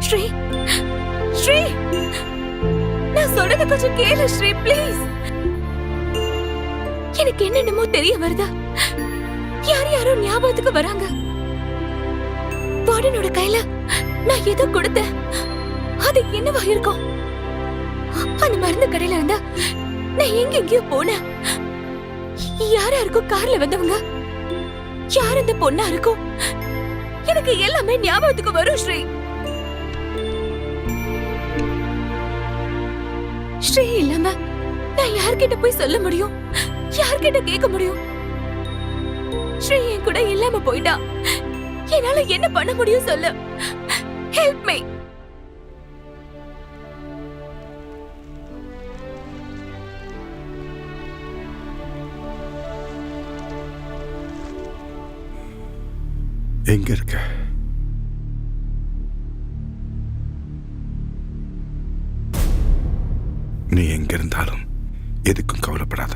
ஸ்ரீ ஸ்ரீ, நான் சொல்றது கொஞ்சம் கேளு ஸ்ரீ ப்ளீஸ். எனக்கு என்னென்னமோ தெரிய வருதா, யார் யாரோ ஞாபகத்துக்கு வராங்க. வார்டனோட கையில நான் ஏதோ கொடுத்தேன், அது என்னவா இருக்கும்? அந்த மருந்து கடையில இருந்தா நான் எங்கெங்கயோ போனேன். யாரா இருக்கும் கார்ல வந்தவங்க, யார் அந்த பொண்ணா இருக்கும்? எனக்கு எல்லாமே ஞாபகத்துக்கு வரும் ஸ்ரீ. ஸ்ரீ இல்லாம நான் யார்கிட்ட போய் சொல்ல முடியும், யார்கிட்ட கேட்க முடியும்? ஸ்ரீ என் கூட இல்லாம போயிட்டா என்னால என்ன பண்ண முடியும் சொல்லு? Help me. எங்க இருக்க? நீ எங்க இருந்தாலும் எதுக்கும் கவலைப்படாத.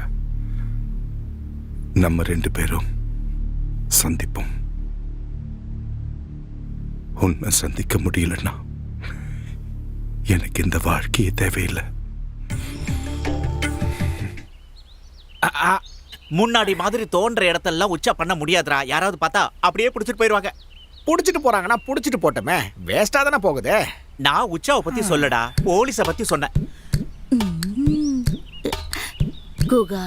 நம்ம 2 பேரும் சந்திப்போம். உன்னை சந்திக்க முடியலன்னா எனக்கு இந்த வாழ்க்கையே தேவையில்லை. முன்னாடி மாதிரி தோன்ற இடத்தெல்லாம் உச்சா பண்ண முடியாதுடா. யாராவது பார்த்தா அப்படியே புடிச்சிட்டு போயிருவாங்க. புடிச்சிட்டு போறாங்கன்னா புடிச்சிட்டு போட்டோமே, வேஸ்டா தானே போகுது. நான் உச்சாவை பத்தி சொல்லடா, போலீஸ பத்தி சொன்னேன். குகா,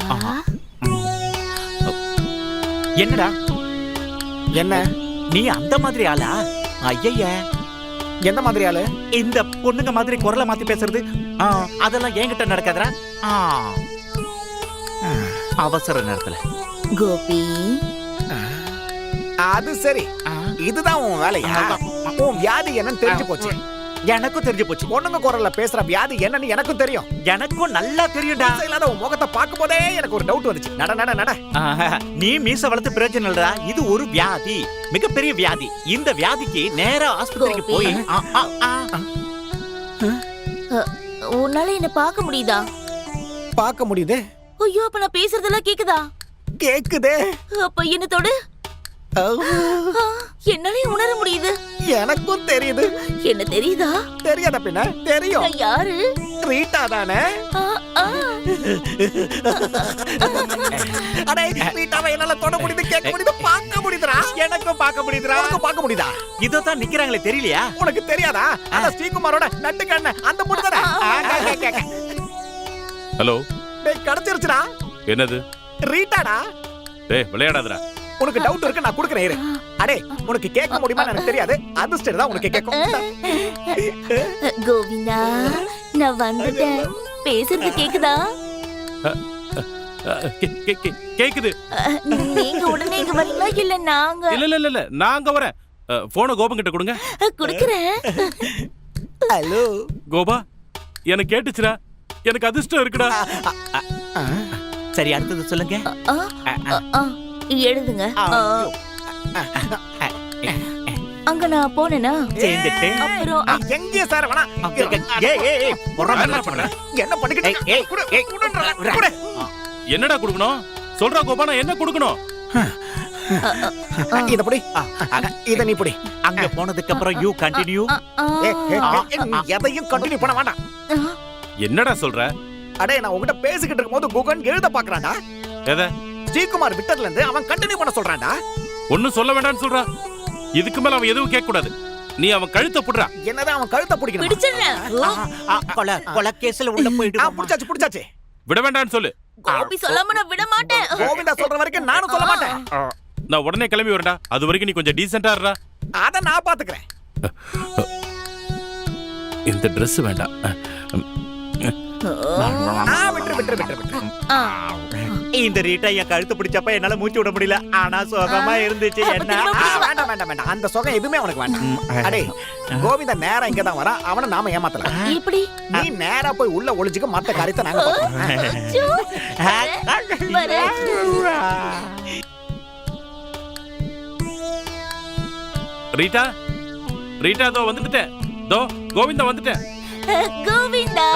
என்னடா என்ன நீ அந்த மாதிரி ஆளா? ஐய, எந்த மாதிரி ஆளு? இந்த பொண்ணுங்க மாதிரி குரலை மாத்தி பேசுறது அதெல்லாம் என்கிட்ட நடக்காதடா. அவசர நேரத்துல கோபி, அது சரி, இதுதான் உன் வேலையா? உன் வியாதி என்னன்னு தெரிஞ்சு போச்சு. எனக்கும் தெரிஞ்சு போச்சு. பொண்ணுங்க குரல்ல பேசுற வியாதி என்னன்னு எனக்கும் தெரியும். எனக்கும் நல்லா தெரியும்டா. இல்லாத உன் முகத்தை பார்க்கும் போதே எனக்கு ஒரு டவுட் வந்துச்சு. நட நட நட. நீ மீச வளர்த்து பிரயோஜனம் இல்லடா. இது ஒரு வியாதி, மிகப்பெரிய வியாதி. இந்த வியாதிக்கு நேரா ஆஸ்பத்திரிக்கு போய் உன்னால என்ன பார்க்க முடியுதா? பார்க்க முடியுது. ஐயோ, அப்ப நான் பேசுறதெல்லாம் கேக்குதா? கேக்குதே. அப்ப என்ன தொடு. என்னாலே உணர முடியுது. எனக்கும் தெரியுது. என்ன தெரியுதா? தெரியாத பின்ன தெரியும். நான் யாரு? ரீட்டா தானே? அடே, ரீட்டாவை என்னால தொட முடியுது, கேட்க முடியுது, பார்க்க முடியுதுடா. எனக்கும் பார்க்க முடியுதுடா. உனக்கு பார்க்க முடியுதா? இதோதான் நிக்கிறாங்களே, தெரியலையா? உனக்கு தெரியாதா? அந்த ஸ்ரீகுமாரோட நட்டு கண்ண அந்த பொண்ணு தானே? ஹலோ, டேய் கிடைச்சிருச்சுடா. என்னது? ரீட்டாடா. டேய் விளையாடாதடா. உனக்கு டவுட் இருக்கு, நான் குடுக்குறேன் இரு. அடே, உனக்கு கேட்க முடியுமா எனக்கு தெரியாது. அதிர்ஷ்டம் தான் உனக்கு கேட்கும். கோவிந்தா, நான் வந்துட்டேன். பேசுறது கேக்குதா? கேக்குது. நீங்க உடனே இங்க வரீங்களா இல்ல நாங்க? இல்ல நாங்க வரேன். போனை கோபம் கிட்ட கொடுங்க. குடுக்குறேன். ஹலோ கோபா, எனக்கு கேட்டுச்சுடா. எனக்கு அதிர்ஷ்டம் இருக்குடா. சரி, அடுத்தது சொல்லுங்க. எழுதுங்க. அங்க நான் போனேனா சேர்ந்துட்டு அப்புறம் எங்கே சார் வேணா? என்ன பண்ணிக்கிட்டு? என்னடா கொடுக்கணும்? சொல்றா கோபா, நான் என்ன கொடுக்கணும்? இத புடி, இத நீ புடி. அங்க போனதுக்கு அப்புறம் யூ கண்டினியூ. எதையும் கண்டினியூ பண்ண வேண்டாம். என்னடா சொல்ற? அடே, நான் உன்கிட்ட பேசிக்கிட்டு இருக்கும்போது குகன் எழுத பாக்குறான்டா. எதை? ஸ்ரீகுமார் விட்டதுல இருந்து அவன் கண்டினியூ பண்ண சொல்றான்டா. ஒன்னும் சொல்ல வேண்டாம்னு சொல்றா. இதுக்கு மேல அவன் எதுவும் கேட்க கூடாது. நீ அவன் கழுத்தை புடுறா. என்னதான் அவன் கழுத்தை பிடிக்கணும்? பிடிச்சிடுறேன். கொலை கேஸ்ல உள்ள போயிடு. புடிச்சாச்சு. விட வேண்டாம்னு சொல்லு. கோபி சொல்லாம நான் விட மாட்டேன். கோவிந்தா சொல்ற வரைக்கும் நானும் சொல்ல மாட்டேன். நான் உடனே கிளம்பி வரேன்டா. அது வரைக்கும் நீ கொஞ்சம் டீசென்ட்டா இருடா. அத நான் பாத்துக்கிறேன். இந்த Dress வேண்டாம். விட்டு. இந்த ரீட்டா என் கழுத்து பிடிச்சப்ப என்னால மூச்சு விட முடியல. ஆனா சுகமா இருந்துச்சு. என்ன? வேண்டாம். அந்த சுகம் எதுவுமே உனக்கு வேண்டாம். அடே, கோவிந்தா நேரா இங்க தான் வரா. அவனை நாம ஏமாத்தலாம். எப்படி? நீ நேரா போய் உள்ள ஒளிஞ்சுக்க, மத்த காரியத்தை நாங்க ரீட்டா, தோ வந்துட்டேன். தோ கோவிந்தா வந்துட்டேன். கோவிந்தா,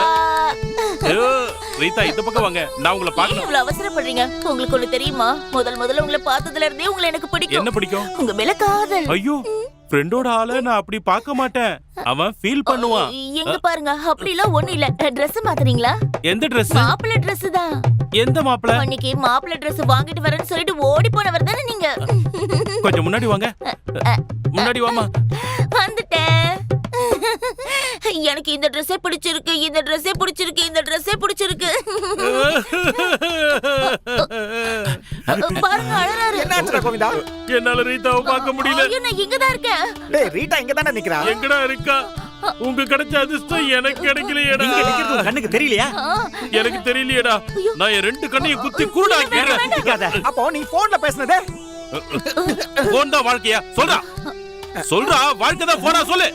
ரீதா இந்த பக்கம் வாங்க, நான் உங்களை ஏன் பார்க்கணும். இவ்வளவு அவசரப்படுறீங்க? உங்களுக்கு ஒண்ணு தெரியுமா? முதல்ல உங்களை பார்த்ததுல இருந்தே உங்களை எனக்கு பிடிக்கும். என்ன பிடிக்கும்? உங்க மேல காதல். ஐயோ, ஃப்ரெண்டோட ஆள நான் அப்படி பார்க்க மாட்டேன். அவன் ஃபீல் பண்ணுவான். எங்க பாருங்க, அப்படிலாம் ஒண்ணு இல்ல. Dress மாத்துறீங்களா? எந்த Dress? மாப்பிள்ளை Dress தான். எந்த மாப்பிள? அன்னைக்கு மாப்பிள்ளை Dress வாங்கிட்டு வரேன்னு சொல்லிட்டு ஓடி போனவர் தானே நீங்க? கொஞ்சம் முன்னாடி வாங்க. முன்னாடி வாமா. வந்துட்டேன். எனக்கு இந்த Dress பிடிச்சிருக்கு, இந்த Dress பிடிச்சிருக்கு, இந்த Dress பிடிச்சிருக்கு. பாருங்க அழறாரு. என்னாச்சுடா கோவிந்தா? என்னால ரீதாவை பார்க்க முடியல. ஐயோ, நான் இங்க தான் இருக்கேன். டேய் ரீட்டா இங்க தானே நிக்கிறா. எங்கடா இருக்கா? உங்க கிடைச்ச அதிர்ஷ்டம் எனக்கு கிடைக்கலையேடா. நீங்க நிக்கிறது உன் கண்ணுக்கு தெரியலையா? எனக்கு தெரியலையேடா. நான் என் 2 கண்ணையும் குத்தி கூடாக்கிறேன். அப்போ நீ போன்ல பேசுனதே போன் தான் வாழ்க்கையா? சொல்றா வாழ்க்கை தான் போனா சொல்லு.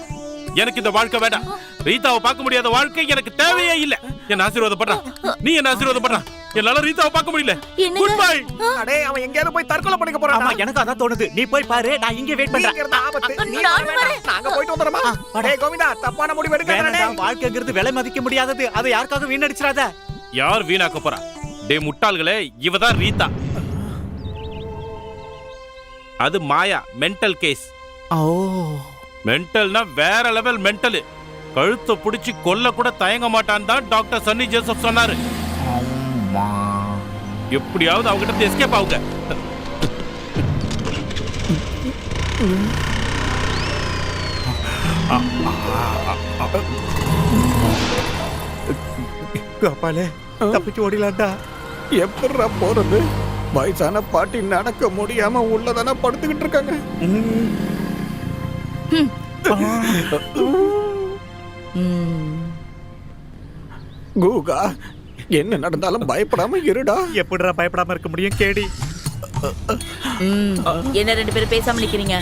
எனக்கு இந்த வாழ்க்கை வேண்டாம். ரீதாவை பார்க்க முடியாத வாழ்க்கை எனக்கு தேவையே இல்ல. என்ன ஆசீர்வாதப்படுறான், நீ என்ன ஆசீர்வாதப்படுறான். என்னால ரீதாவை பார்க்க முடியல. Good bye. அடே அவன் எங்கயாவது போய் தற்கொலை பண்ணிக்க போறான். ஆமா, எனக்கு அதான் தோணுது. நீ போய் பாரு, நான் இங்க வெயிட் பண்றேன். நீங்க இருந்த ஆபத்து. நீ நானும் வரேன். நாங்க போயிட்டு வந்துறோமா? அடே கோவிந்தா, தப்பான முடிவு எடுக்காதடா. வேணாம், வாழ்க்கைங்கிறது விலை மதிக்க முடியாதது. அதை யாருக்காக வீணடிச்சிராத. யார் வீணாக்க போறா? டே முட்டாள்களே, இவதான் ரீதா. அது மாயா, மென்டல் கேஸ். மென்டல்னா வேற லெவல் மென்டல். கழுத்தை பிடிச்சி கொல்ல கூட தயங்க மாட்டான் தான் டாக்டர் சன்னி ஜோசப் சொன்னாரு. எப்படியாவது அவங்கிட்ட எஸ்கேப் ஆகுங்க. கோபாலே, தப்பிச்சு ஓடிலாண்டா. எப்படிடா போறது? வயசான பாட்டி நடக்க முடியாம உள்ளதானே படுத்துக்கிட்டு இருக்காங்க. கூகா, என்ன நடந்தாலும் பயப்படாம இருடா. எப்படிடா பயப்படாம இருக்க முடியும் கேடி? என்ன 2 பேரும் பேசாம நிக்கிறீங்க?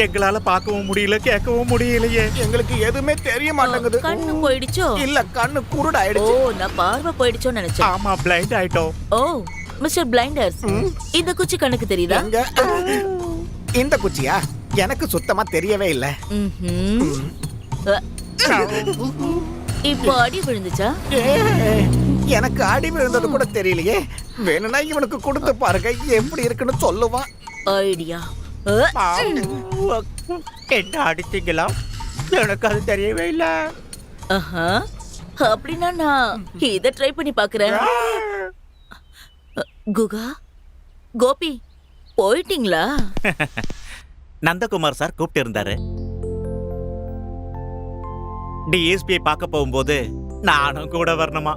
எங்களால பார்க்கவும் முடியல, கேட்கவும் முடியலையே. எங்களுக்கு எதுவுமே தெரிய மாட்டேங்குது. கண்ணு போயிடுச்சோ? இல்ல, கண்ணு ஓ, குருடாயிடுச்சு. நான் பார்வை போயிடுச்சோன்னு நினைச்சேன். ஆமா, பிளைண்ட் ஆயிட்டோம். ஓ, மிஸ்டர் பிளைண்டர்ஸ், இந்த குச்சி கண்ணுக்கு தெரியுதா? எங்க? இந்த குச்சியா? எனக்கு சுத்தமா தெரியவே இல்ல. இப்போ அடி விழுந்துச்சா? எனக்கு அடி விழுந்தது கூட தெரியலையே. வேணும்னா இவனுக்கு கொடுத்து பாருங்க, எப்படி இருக்குன்னு சொல்லுவான். ஐடியா. என்ன அடிச்சீங்களா? எனக்கு அது தெரியவே இல்ல. அப்படின்னா நான் இத ட்ரை பண்ணி பாக்குறேன். குகா, கோபி போயிட்டீங்களா? நந்தகுமார் சார் கூப்பிட்டு இருந்தாரு. டிஎஸ்பியை பார்க்க போகும்போது நானும் கூட வரணுமா?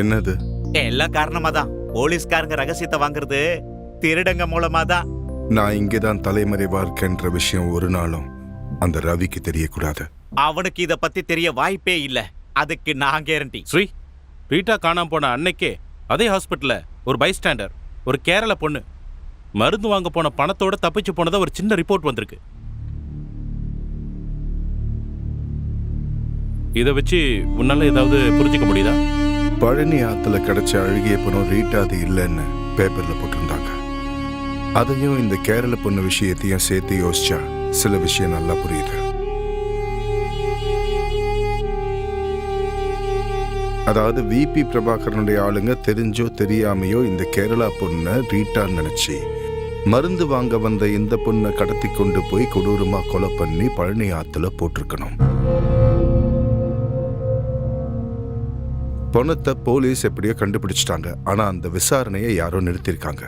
என்னது? எல்லாம் காரணமா தான். போலீஸ்காரங்க ரகசியத்தை வாங்குறது திருடங்க மூலமா தான். நான் இங்கேதான் தலைமறைவா இருக்கேன்ற விஷயம் ஒரு நாளும் அந்த ரவிக்கு தெரியக்கூடாது. அவனுக்கு இத பத்தி தெரிய வாய்ப்பே இல்ல. அதுக்கு நான் கேரண்டி. ஸ்ரீ, ரீட்டா காணாம போன அன்னைக்கே அதே ஹாஸ்பிட்டல்ல ஒரு பைஸ்டாண்டர், ஒரு கேரள பொண்ணு மருந்து வாங்க போன பணத்தோட தப்பிச்சு போனதா ஒரு சின்ன ரிப்போர்ட் வந்திருக்கு. இத வச்சு உன்னால ஏதாவது புரிஞ்சுக்க முடியுதா? பழனி ஆத்துல கிடைச்ச அழுகிய பணம் ரீட்டா அது இல்லைன்னு பேப்பர்ல போட்டிருந்தாங்க. அதையும் இந்த கேரள பொண்ணு விஷயத்தையும் சேர்த்து யோசிச்சா சில விஷயம் நல்லா புரியுது. அதாவது விபி பிரபாகரனுடைய ஆளுங்க தெரிஞ்சோ தெரியாமையோ இந்த கேரளா பொண்ணை ரீட்டான்னு நினைச்சு மருந்து வாங்க வந்த இந்த பொண்ணை கடத்தி கொண்டு போய் கொடூரமா கொலை பண்ணி பழனி ஆத்துல போட்டிருக்கணும். பணத்தை போலீஸ் எப்படியோ கண்டுபிடிச்சிட்டாங்க. ஆனா அந்த விசாரணையை யாரோ நிறுத்திருக்காங்க.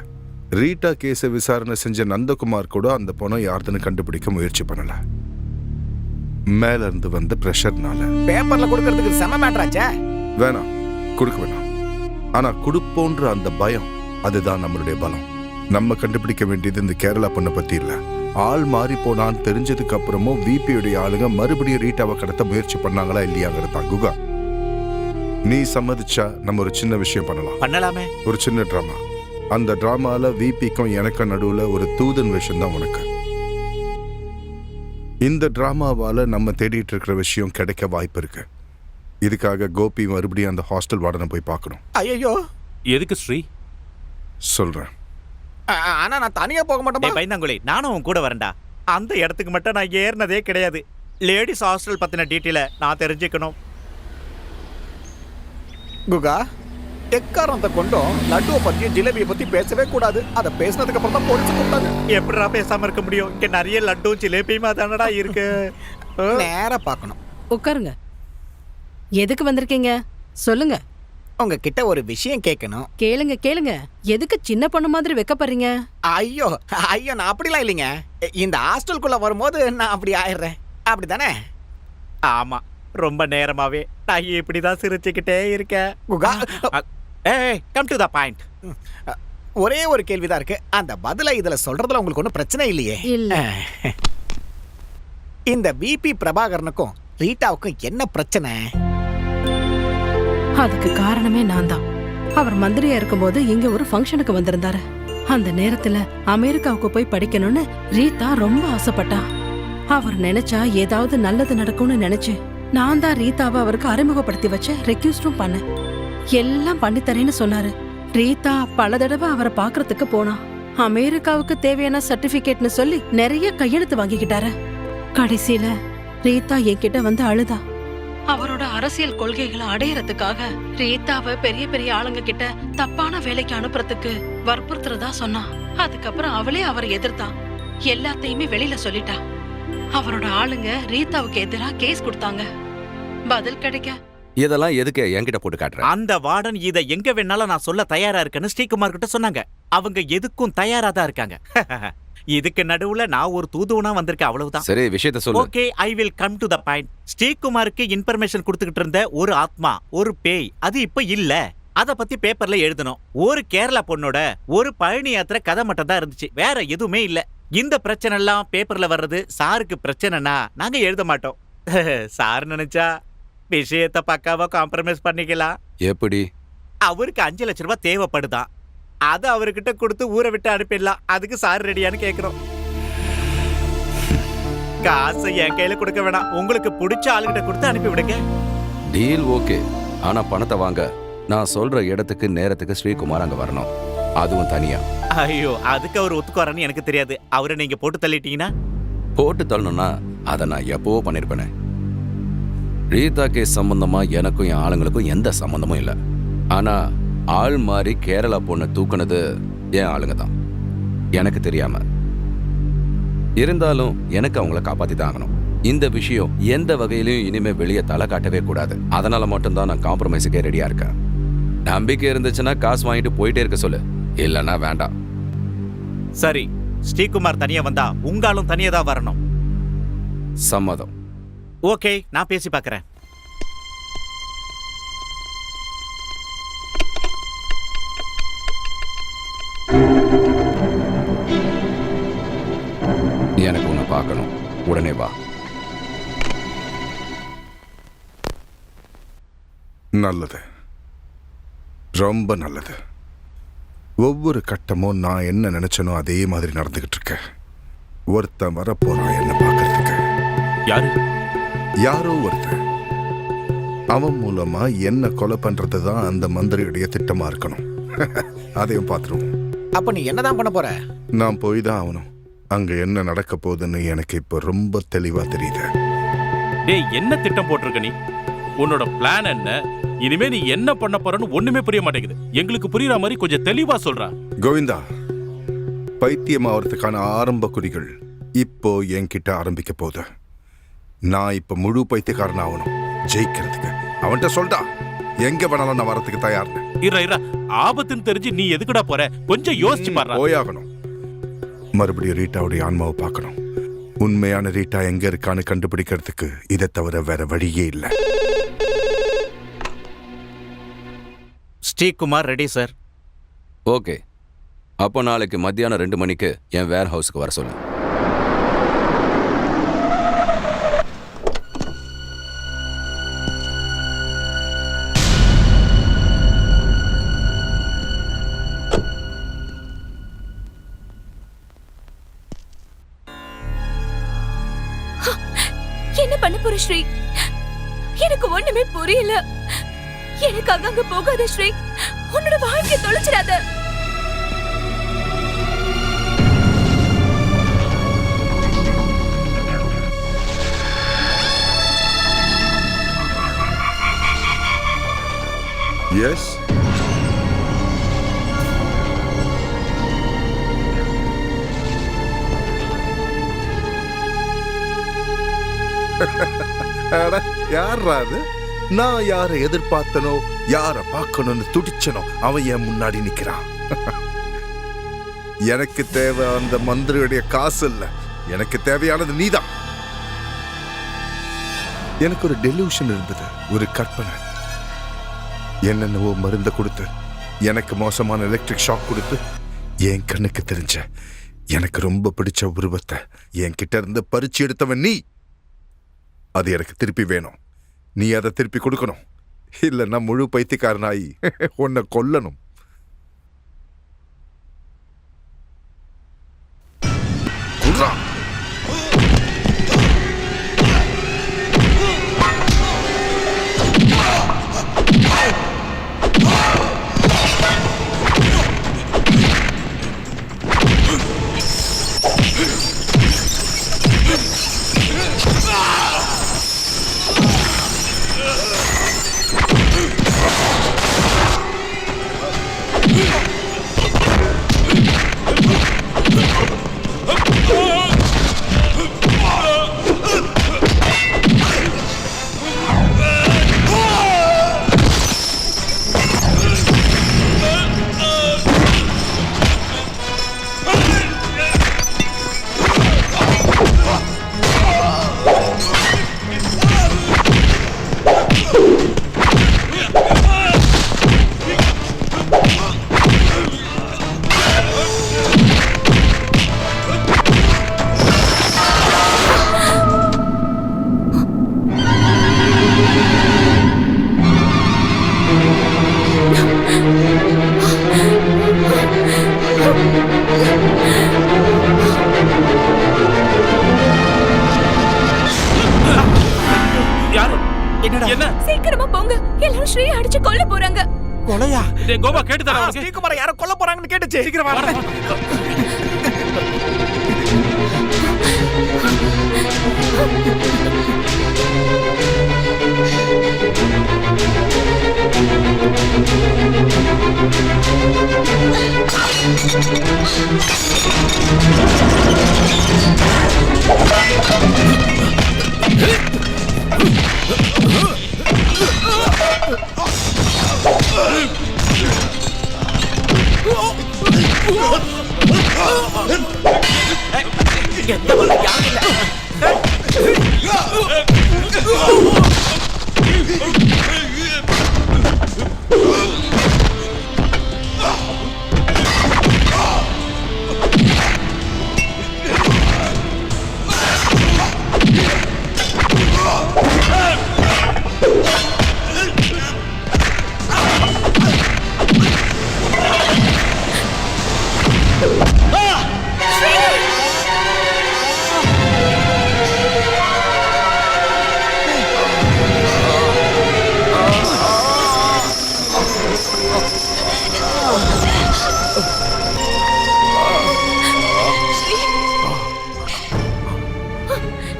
ரீட்டா கேஸை விசாரணை செஞ்ச நந்தகுமார் கூட அந்த பணம் யாருன்னு கண்டுபிடிக்க முயற்சி பண்ணல. மேல இருந்து வந்த பிரஷர்னால. பேப்பர்ல கொடுக்கறதுக்கு செம மேட்டராச்சே. வேணாம், கொடுக்க வேணாம். ஆனா கொடுப்போன்ற அந்த பயம், அதுதான் நம்மளுடைய பலம். நம்ம கண்டுபிடிக்க வேண்டியது இந்த கேரளா பொண்ணை பத்தி இல்ல. ஆள் மாறி போனான்னு தெரிஞ்சதுக்கு அப்புறமும் விபியுடைய ஆளுங்க மறுபடியும் ரீட்டாவை கடத்த முயற்சி பண்ணாங்களா இல்லையாங்கிறது தான். குகா, நீ சம்மதிச்சா நம்ம ஒரு சின்ன விஷயம் பண்ணலாமே. ஒரு சின்ன டிராமா. அந்த டிராமால விபிக்கும் எனக்கும் நடுவுல ஒரு தூதன் விஷயம் தான் உனக்கு. இந்த டிராமாவால நம்ம தேடிட்டு இருக்கிற விஷயம் கிடைக்க வாய்ப்பு இருக்கு. இதுக்காக கோபி மறுபடியும் அந்த ஹாஸ்டல் வார்டனை போய் பார்க்கணும். ஐயோ, எதுக்கு ஸ்ரீ? சொல்றேன். ஆனா நான் தனியா போக மாட்டேன். பயந்தாங்குழி, நானும் உன் கூட வரேன்டா. அந்த இடத்துக்கு மட்டும் நான் ஏறினதே கிடையாது. லேடிஸ் ஹாஸ்டல் பத்தின டீட்டெயில நான் தெரிஞ்சுக்கணும். குகா எக்காரணத்தை கொண்டும் லட்டுவை பத்தியும் ஜிலேபியை பத்தி பேசவே கூடாது. அதை பேசினதுக்கு அப்புறம் தான் போலீஸ் கூப்பிட்டாங்க. எப்படிடா பேசாம இருக்க முடியும்? இங்க நிறைய லட்டும் ஜிலேபியுமா தானடா இருக்கு. நேரா பார்க்கணும். உட்காருங்க. எதுக்கு வந்திருக்கீங்க சொல்லுங்க. உங்ககிட்ட ஒரு விஷயம் கேட்கணும். கேளுங்க கேளுங்க. எதுக்கு சின்ன பொண்ணு மாதிரி வைக்கப்படுறீங்க? ஐயோ ஐயோ, நான் அப்படிலாம் இல்லைங்க. இந்த ஹாஸ்டலுக்குள்ள வரும்போது நான் அப்படி ஆயிடுறேன். அப்படிதானே? ஆமா, ரொம்ப நேரமாவே நான் இப்படிதான் சிரிச்சுக்கிட்டே இருக்கேன். குகா, ஏய், கம் டு த பாயிண்ட். ஒரே ஒரு கேள்விதான் இருக்கு. அந்த பதிலை இதுல சொல்றதுல உங்களுக்கு ஒன்றும் பிரச்சனை இல்லையே? இல்ல. இந்த விபி பிரபாகரனுக்கும் ரீட்டாவுக்கும் என்ன பிரச்சனை? அதுக்கு காரணமே நான் தான். அவர் மந்திரியா இருக்கும்போது இங்க ஒரு ஃபங்க்ஷனுக்கு வந்திருந்தாரு. அந்த நேரத்துல அமெரிக்காவுக்கு போய் படிக்கணும்னு ரீதா ரொம்ப ஆசைப்பட்டா. அவர் நினைச்சா ஏதாவது நல்லது நடக்கும்னு நினைச்சு நான் தான் ரீதாவை அவருக்கு அறிமுகப்படுத்தி வச்சு ரெக்யூஸ்டும் பண்ணேன். எல்லாம் பண்ணித்தரேன்னு சொன்னாரு. ரீதா பல தடவை அவரை பாக்குறதுக்கு போனா. அமெரிக்காவுக்கு தேவையான சர்டிபிகேட்னு சொல்லி நிறைய கையெழுத்து வாங்கிக்கிட்டாரு. கடைசியில ரீதா என்கிட்ட வந்து அழுதா. அவரோட அரசியல் கொள்கைகளை அடையறதுக்காக ரீதாவை பெரிய பெரிய ஆளுங்க கிட்ட தப்பான வேலைக்கு அனுப்புறதுக்கு வற்புறுத்துறதா சொன்னா. அதுக்கப்புறம் அவளே அவரை எதிர்த்தா. எல்லாத்தையுமே வெளியில சொல்லிட்டா. அவரோட ஆளுங்க ரீதாவுக்கு எதிரா கேஸ் கொடுத்தாங்க. பதில் கிடைக்க இதெல்லாம் எதுக்கு என்கிட்ட போட்டு காட்டுற? அந்த வார்டன் இதை எங்க வேணாலும் நான் சொல்ல தயாரா இருக்கேன்னு ஸ்ரீகுமார் கிட்ட சொன்னாங்க. அவங்க எதுக்கும் தயாரா தான் இருக்காங்க. இதுக்கு நடுவுல நான் ஒரு தூதுவனா வந்திருக்கேன், அவ்வளவுதான். சரி, விஷயத்த சொல்லு. Okay, I will come to the point. ஸ்ரீகுமாருக்கு இன்ஃபர்மேஷன் கொடுத்துக்கிட்டு இருந்த ஒரு ஆத்மா, ஒரு பேய், அது இப்ப இல்ல. அத பத்தி பேப்பர்ல எழுதணும். ஒரு கேரளா பொண்ணோட ஒரு பழனி யாத்திரை கதை மட்டும் தான் இருந்துச்சு, வேற எதுவுமே இல்ல. இந்த பிரச்சனை எல்லாம் பேப்பர்ல வர்றது சாருக்கு பிரச்சனைனா நாங்க எழுத மாட்டோம். சார் நினைச்சா விஷயத்த பக்காவா காம்ப்ரமைஸ் பண்ணிக்கலாம். எப்படி? அவருக்கு 5 லட்சம் ரூபாய் தேவைப்படுதான். அதை அவர்கிட்ட கொடுத்து ஊரை விட்டு அனுப்பிடலாம். அதுக்கு சார் ரெடியான்னு கேக்குறோம். காசை என் கையில கொடுக்க வேணாம், உங்களுக்கு பிடிச்ச ஆளுகிட்ட கொடுத்து அனுப்பி விடுங்க. Deal okay. ஆனா பணத்தை வாங்க நான் சொல்ற இடத்துக்கு நேரத்துக்கு ஸ்ரீகுமார் அங்க வரணும், அதுவும் தனியா. ஐயோ, அதுக்கு அவர் ஒத்துக்குவாரான்னு எனக்கு தெரியாது. அவரை நீங்க போட்டு தள்ளிட்டீங்கன்னா? போட்டு தள்ளணும்னா அதை நான் எப்பவோ பண்ணிருப்பேனே. ரீதா கேஸ் சம்பந்தமா எனக்கும் என் ஆளுங்களுக்கும் எந்த சம்பந்தமும் இல்லை. ஆனா ஆள் மாறி கேரளா பொண்ணை தூக்குனது என் ஆளுங்க தான், எனக்கு தெரியாம. இருந்தாலும் எனக்கு அவங்கள காப்பாத்தி தான் ஆகணும். இந்த விஷயம் எந்த வகையிலையும் இனிமே வெளியே தலை காட்டவே கூடாது. அதனால மட்டும்தான் நான் காம்ப்ரமைஸுக்கே ரெடியா இருக்கேன். நம்பிக்கை இருந்துச்சுன்னா காசு வாங்கிட்டு போயிட்டே இருக்க சொல்லு, இல்லைன்னா வேண்டாம். சரி, ஸ்ரீகுமார் தனியா வந்தா உங்களும் தனியா தான் வரணும். சம்மதம். ஓகே, நான் பேசி பார்க்கறேன். எனக்கு உன்னை பார்க்கணும், உடனே வா. நல்லது, ரொம்ப நல்லது. ஒவ்வொரு கட்டமும் நான் என்ன நினைச்சனோ அதே மாதிரி நடந்துகிட்டு இருக்க. ஒருத்தன் வரப்போறான் என்ன பார்க்கறதுக்கு. யாரு? யாரோ ஒருத்தன். அவன் மூலமா என்ன கொலை பண்றது தான் அந்த மந்திரியுடைய திட்டமா இருக்கணும். அதையும் பார்த்துருவோம். அப்ப நீ என்னதான் பண்ண போற? நான் போய் தான் ஆகணும். அங்க என்ன நடக்க போகுதுன்னு எனக்கு இப்ப ரொம்ப தெளிவா தெரியுது. டேய், என்ன திட்டம் போட்டிருக்க நீ? உன்னோட பிளான் என்ன? இனிமே நீ என்ன பண்ண போறன்னு ஒண்ணுமே புரிய மாட்டேங்குது. எங்களுக்கு புரியுற மாதிரி கொஞ்சம் தெளிவா சொல்றா. கோவிந்தா, பைத்தியம் ஆகிறதுக்கான ஆரம்ப குறிகள் இப்போ என்கிட்ட ஆரம்பிக்க போகுது. நான் இப்ப முழு பைத்தியக்காரன் ஆகணும் ஜெயிக்கிறதுக்கு. அவன்கிட்ட சொல்டா, எங்க வேணாலும் நான் வரதுக்கு தயார்னு. இர ஆபத்துன்னு தெரிஞ்சு நீ எதுக்குடா போற? கொஞ்சம் யோசிச்சு பாரு. போயாகணும். மறுபடியும் ரீட்டாவுடைய ஆன்மாவை பார்க்கணும். உண்மையான ரீட்டா எங்க இருக்கான்னு கண்டுபிடிக்கிறதுக்கு இதை தவிர வேற வழியே இல்லை. Sreekumar ready sir. ஓகே, அப்போ நாளைக்கு மத்தியானம் 2 மணிக்கு என் வேர் ஹவுஸ்க்கு வர சொல்லு. என்ன பண்ண போற ஸ்ரீ? எனக்கு ஒண்ணுமே புரியல. எனக்கு அங்க போகாத ஸ்ரீ. உன்னோட வாழ்க்கையை தொலைச்சிடாத. எஸ். யாரா அது? நான் யாரை எதிர்பார்த்தனோ, யாரை பார்க்கணும்னு துடிச்சனோ அவன் என் முன்னாடி நிக்கிறான். எனக்கு தேவை அந்த மந்திரியுடைய காசு இல்ல, எனக்கு தேவையானது நீதான். எனக்கு ஒரு டெலூஷன் இருந்தது, ஒரு கற்பனை. என்னென்னவோ மருந்த கொடுத்து, எனக்கு மோசமான எலக்ட்ரிக் ஷாக் கொடுத்து, என் கண்ணுக்கு தெரிஞ்ச எனக்கு ரொம்ப பிடிச்ச உருவத்தை என் கிட்ட இருந்து பறிச்சு எடுத்தவன் நீ. அது எனக்கு திருப்பி வேணும். நீ அதை திருப்பி கொடுக்கணும். இல்லைன்னா முழு பைத்தியக்காரனாயி உன்னை கொல்லணும். குர்ரா. என்ன? சீக்கிரமா போங்க, எல்லாரும் ஸ்ரீ அடிச்சு கொல்ல போறாங்க. கொலையா? டேய் கோபா கேட்டுதானே உனக்கு? ஸ்ரீகுமாரை யாரோ கொல்ல போறாங்கன்னு கேட்டுச்சு. சீக்கிரம் வாடா.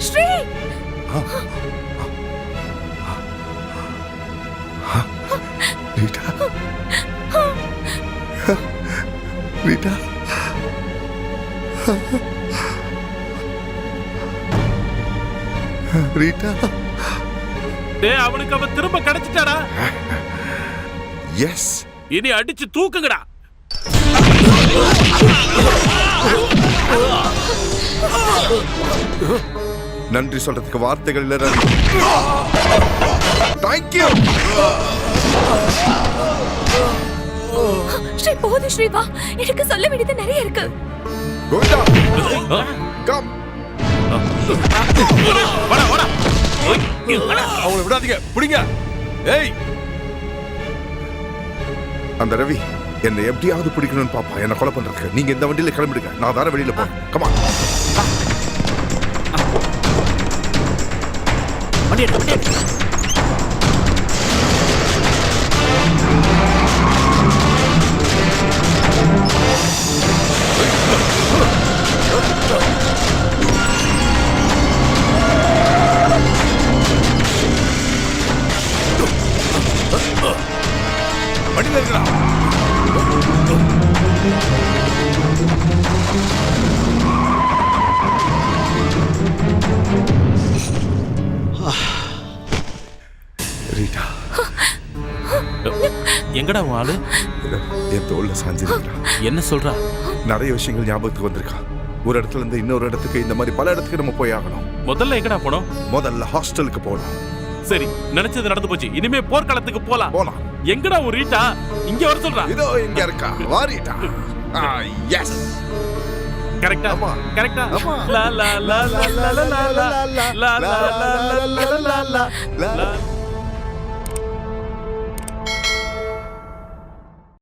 Sri, Rita, Rita, Rita. டேய் அவனுக்கு அவன் திரும்ப கிடைச்சிட்டாடா. எஸ். இனி அடிச்சு தூக்குங்கடா. நன்றி சொல்றதுக்கு வார்த்தைகள் இல்ல ரவி. தேங்க்யூ. ஸ்ரீ போதும் ஸ்ரீ, வா, எனக்கு சொல்ல வேண்டியது நிறைய இருக்கு. கோவிந்தா, கம். வாடா வாடா. அவங்கள விடாதீங்க, பிடிங்க. ஏய், அந்த ரவி என்னை எப்படியாவது பிடிக்கணும்னு பாப்பா, என்ன கொலை பண்றதுக்கு. நீங்க இந்த வண்டியில கிளம்பிடுங்க, நான் வேற வெளியில போறேன். கமா. வண்டி எடு, வண்டி எடு. எங்கடா உன் ஆளு? என் தோல்ல சாஞ்சிருக்கா. என்ன சொல்றா? நிறைய விஷயங்கள் ஞாபகத்துக்கு வந்திருக்கா. ஒரு இடத்துல இருந்து இன்னொரு இடத்துக்கு, இந்த மாதிரி பல இடத்துக்கு நம்ம போய் ஆகணும். முதல்ல எங்கடா போனோம்? முதல்ல ஹாஸ்டலுக்கு போகணும். சரி, நினைச்சது நடந்து போச்சு. இனிமே போர்க்களத்துக்கு போலாம். போலாம். எங்கடா ஒரு ரீட்டா? இங்க வர சொல்றா. இதோ இங்க இருக்கா. வாரிட்டா. எஸ். கரெக்டா? ஆமா. கரெக்டா? ஆமா. லா லா லா லா லா லா லா லா லா லா லா லா லா லா லா லா.